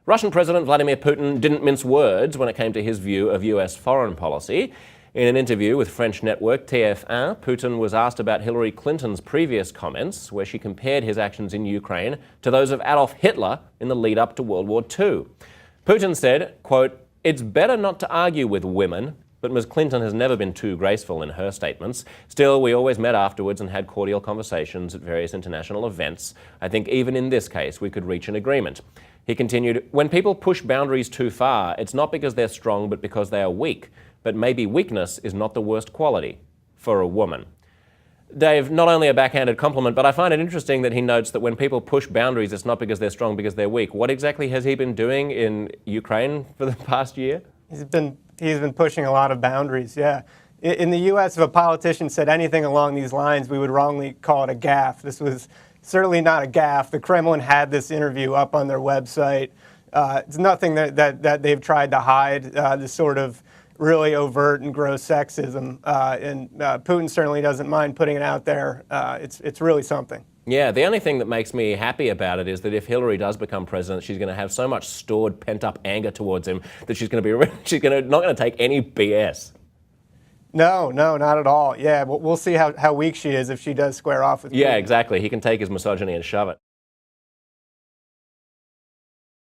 Russian President Vladimir Putin didn't mince words when it came to his view of US foreign policy. In an interview with French network TF1, Putin was asked about Hillary Clinton's previous comments, where she compared his actions in Ukraine to those of Adolf Hitler in the lead up to World War II. Putin said, quote, "It's better not to argue with women, but Ms. Clinton has never been too graceful in her statements. Still, we always met afterwards and had cordial conversations at various international events. I think even in this case, we could reach an agreement." He continued, "When people push boundaries too far, it's not because they're strong, but because they are weak. But maybe weakness is not the worst quality for a woman." Dave, not only a backhanded compliment, but I find it interesting that he notes that when people push boundaries, it's not because they're strong, because they're weak. What exactly has he been doing in Ukraine for the past year? He's been pushing a lot of boundaries, yeah. In the U.S., if a politician said anything along these lines, we would wrongly call it a gaffe. This was certainly not a gaffe. The Kremlin had this interview up on their website. It's nothing that they've tried to hide, this sort of really overt and gross sexism. And Putin certainly doesn't mind putting it out there. It's really something. Yeah, the only thing that makes me happy about it is that if Hillary does become president, she's going to have so much stored, pent-up anger towards him that she's not going to take any BS. No, not at all. Yeah, we'll see how weak she is if she does square off with Putin. Yeah, exactly. He can take his misogyny and shove it.